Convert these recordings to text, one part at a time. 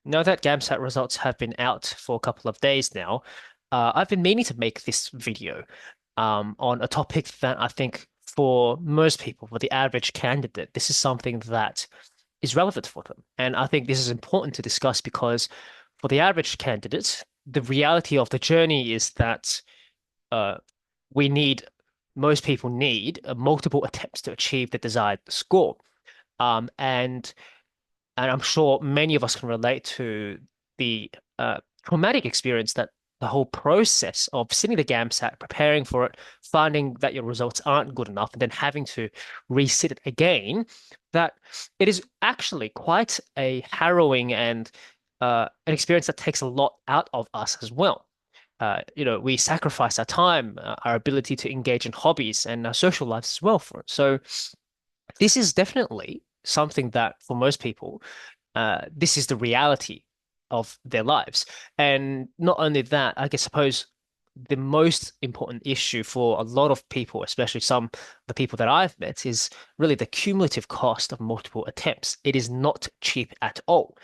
Now that GAMSAT results have been out for a couple of days now, I've been meaning to make this video on a topic that I think for most people, for the average candidate, this is something that is relevant for them. And I think this is important to discuss because for the average candidate, the reality of the journey is that uh, we need, most people need multiple attempts to achieve the desired score. Um, and and I'm sure many of us can relate to the traumatic experience that the whole process of sitting the GAMSAT, preparing for it, finding that your results aren't good enough, and then having to resit it again, that it is actually quite a harrowing and an experience that takes a lot out of us as well. We sacrifice our time, our ability to engage in hobbies and our social lives as well for it. So this is definitely something that for most people this is the reality of their lives. And not only that, I guess suppose the most important issue for a lot of people, especially some of the people that I've met, is really the cumulative cost of multiple attempts. It is not cheap at all.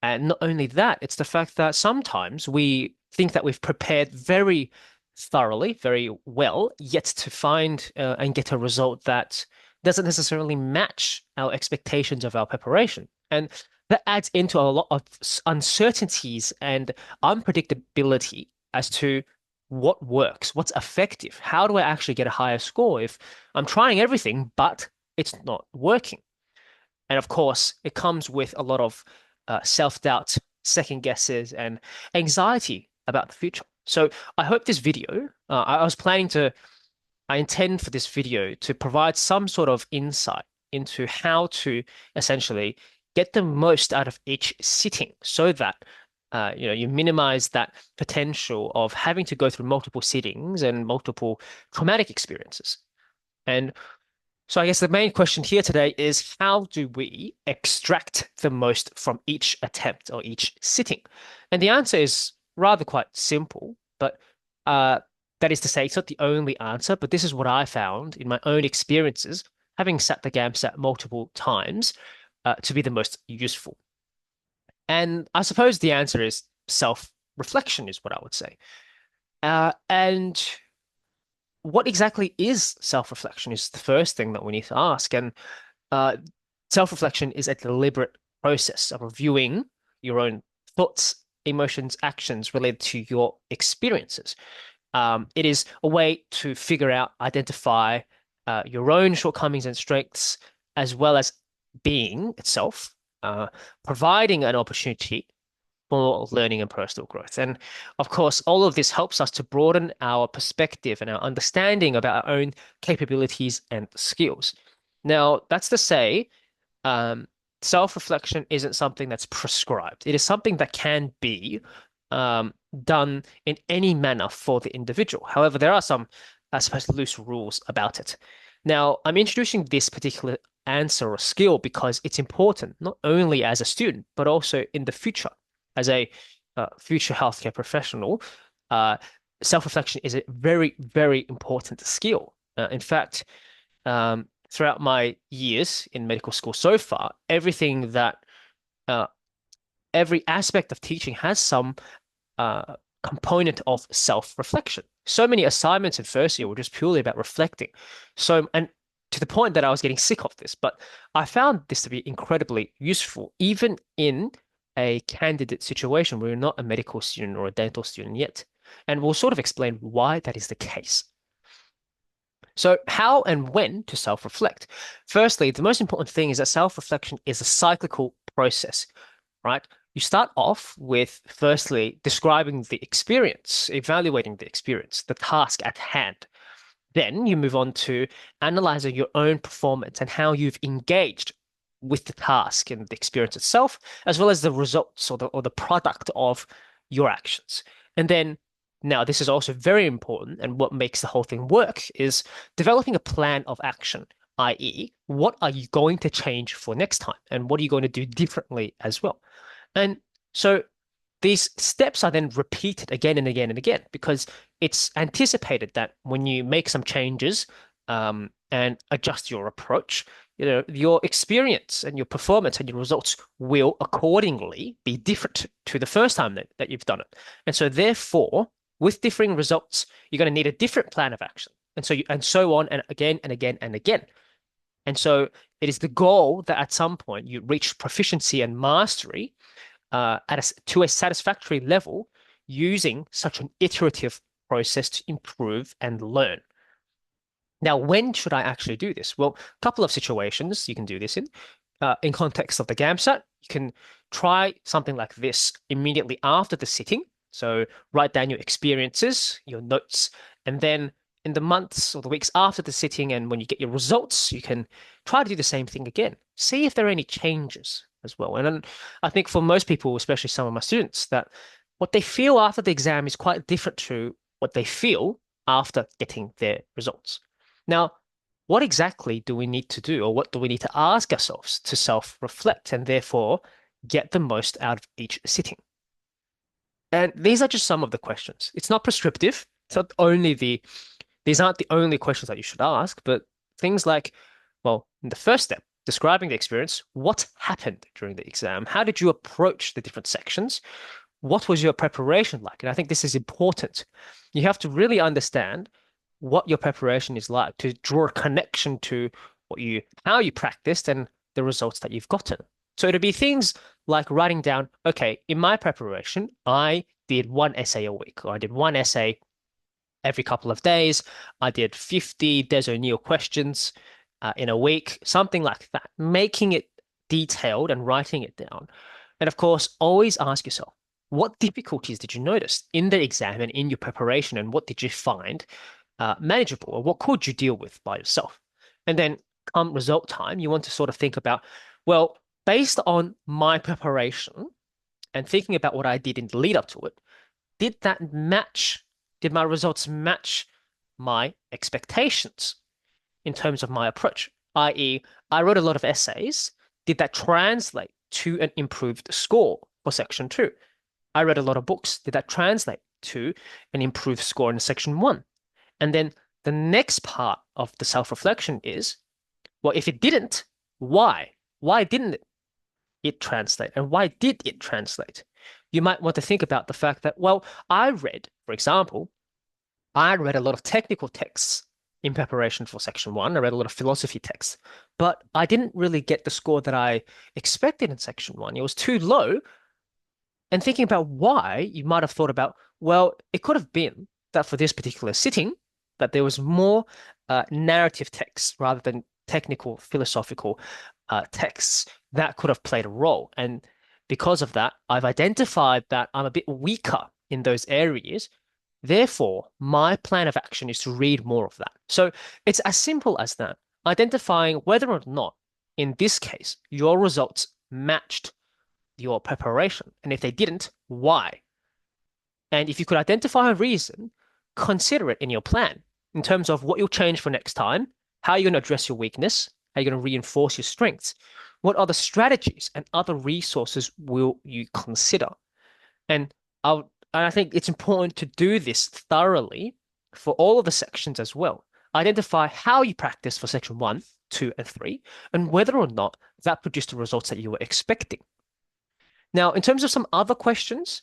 And not only that, it's the fact that sometimes we think that we've prepared very thoroughly, very well, yet to find and get a result that doesn't necessarily match our expectations of our preparation. And that adds into a lot of uncertainties and unpredictability as to what works, what's effective. How do I actually get a higher score if I'm trying everything, but it's not working? And of course, it comes with a lot of self-doubt, second guesses, and anxiety about the future. So I hope this video, I was planning to, I intend for this video to provide some sort of insight into how to essentially get the most out of each sitting so that you minimize that potential of having to go through multiple sittings and multiple traumatic experiences. And so I guess the main question here today is how do we extract the most from each attempt or each sitting? And the answer is rather quite simple, but uh, that is to say, it's not the only answer, but this is what I found in my own experiences, having sat the GAMSAT multiple times, to be the most useful. And I suppose the answer is self-reflection, is what I would say. And what exactly is self-reflection is the first thing that we need to ask. And uh, self-reflection is a deliberate process of reviewing your own thoughts, emotions, actions related to your experiences. It is a way to figure out, identify your own shortcomings and strengths, as well as being itself, providing an opportunity for learning and personal growth. And of course, all of this helps us to broaden our perspective and our understanding about our own capabilities and skills. Now, that's to say, um, self-reflection isn't something that's prescribed. It is something that can be done in any manner for the individual. However, there are some, I suppose, loose rules about it. Now, I'm introducing this particular answer or skill because it's important, not only as a student, but also in the future as a future healthcare professional. Uh, Self-reflection is a very, very important skill. In fact, throughout my years in medical school so far, uh, every aspect of teaching has some component of self-reflection. So many assignments in first year were just purely about reflecting. So, and to the point that I was getting sick of this, but I found this to be incredibly useful, even in a candidate situation where you're not a medical student or a dental student yet. And we'll sort of explain why that is the case. So, how and when to self-reflect? Firstly, the most important thing is that self-reflection is a cyclical process, right? You start off with firstly describing the experience, evaluating the experience, the task at hand. Then you move on to analyzing your own performance and how you've engaged with the task and the experience itself, as well as the results or the product of your actions. And then now this is also very important, and what makes the whole thing work is developing a plan of action, i.e., what are you going to change for next time, and what are you going to do differently as well. And so these steps are then repeated again and again and again because it's anticipated that when you make some changes and adjust your approach, your experience and your performance and your results will accordingly be different to the first time that you've done it. And so therefore, with differing results, you're going to need a different plan of action. And so on and again and again and again. And so it is the goal that at some point you reach proficiency and mastery to a satisfactory level using such an iterative process to improve and learn. Now, when should I actually do this? Well, a couple of situations you can do this in. In context of the GAMSAT, you can try something like this immediately after the sitting. So write down your experiences, your notes, and then in the months or the weeks after the sitting and when you get your results, you can try to do the same thing again. See if there are any changes as well. And then I think for most people, especially some of my students, that what they feel after the exam is quite different to what they feel after getting their results. Now, what exactly do we need to do, or what do we need to ask ourselves to self-reflect and therefore get the most out of each sitting? And these are just some of the questions. It's not prescriptive. It's not only these aren't the only questions that you should ask, but things like, well, in the first step, describing the experience, what happened during the exam? How did you approach the different sections? What was your preparation like? And I think this is important. You have to really understand what your preparation is like to draw a connection to how you practiced and the results that you've gotten. So it'll be things like writing down, okay, in my preparation, I did one essay a week, or I did one essay every couple of days. I did 50 Des O'Neill questions in a week, something like that, making it detailed and writing it down. And of course, always ask yourself, what difficulties did you notice in the exam and in your preparation, and what did you find manageable, or what could you deal with by yourself? And then come result time, you want to sort of think about, well, based on my preparation and thinking about what I did in the lead up to it, did my results match my expectations in terms of my approach? I.e., I wrote a lot of essays. Did that translate to an improved score for section two? I read a lot of books. Did that translate to an improved score in section one? And then the next part of the self-reflection is, well, if it didn't, why? Why didn't it translate? And why did it translate? You might want to think about the fact that, well, for example, I read a lot of technical texts in preparation for section one. I read a lot of philosophy texts, but I didn't really get the score that I expected in section one. It was too low. And thinking about why, you might have thought about, well, it could have been that for this particular sitting, that there was more narrative text rather than technical philosophical texts that could have played a role. And because of that, I've identified that I'm a bit weaker in those areas. Therefore, my plan of action is to read more of that. So it's as simple as that. Identifying whether or not, in this case, your results matched your preparation. And if they didn't, why? And if you could identify a reason, consider it in your plan in terms of what you'll change for next time, how you're going to address your weakness, how you're going to reinforce your strengths, what other strategies and other resources will you consider? And I think it's important to do this thoroughly for all of the sections as well. Identify how you practice for section one, two, and three, and whether or not that produced the results that you were expecting. Now, in terms of some other questions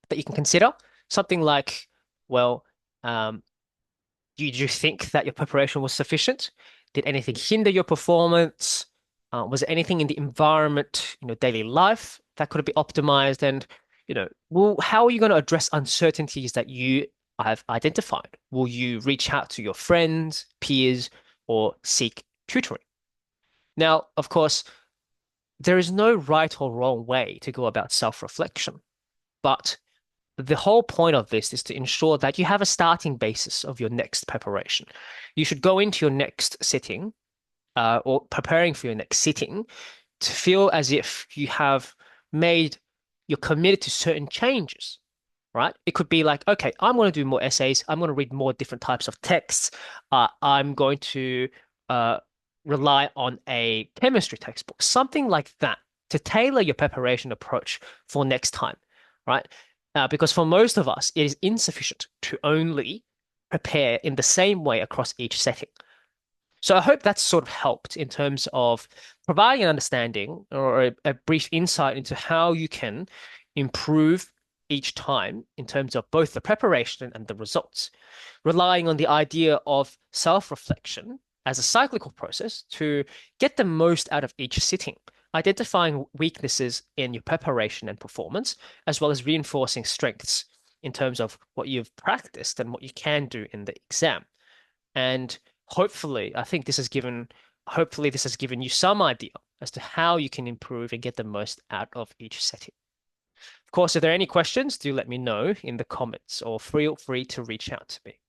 that you can consider, something like, well, did you think that your preparation was sufficient? Did anything hinder your performance? Was there anything in the environment, daily life that could be optimized? And, well, how are you going to address uncertainties that you have identified? Will you reach out to your friends, peers, or seek tutoring? Now, of course, there is no right or wrong way to go about self-reflection, but the whole point of this is to ensure that you have a starting basis of your next preparation. You should go into your next sitting, or preparing for your next sitting, to feel as if you're committed to certain changes, right? It could be like, okay, I'm going to do more essays. I'm going to read more different types of texts. I'm going to rely on a chemistry textbook, something like that, to tailor your preparation approach for next time, right? Because for most of us, it is insufficient to only prepare in the same way across each setting. So I hope that's sort of helped in terms of providing an understanding or a brief insight into how you can improve each time in terms of both the preparation and the results, relying on the idea of self-reflection as a cyclical process to get the most out of each sitting, identifying weaknesses in your preparation and performance, as well as reinforcing strengths in terms of what you've practiced and what you can do in the exam. And hopefully, I think hopefully this has given you some idea as to how you can improve and get the most out of each setting. Of course, if there are any questions, do let me know in the comments or feel free to reach out to me.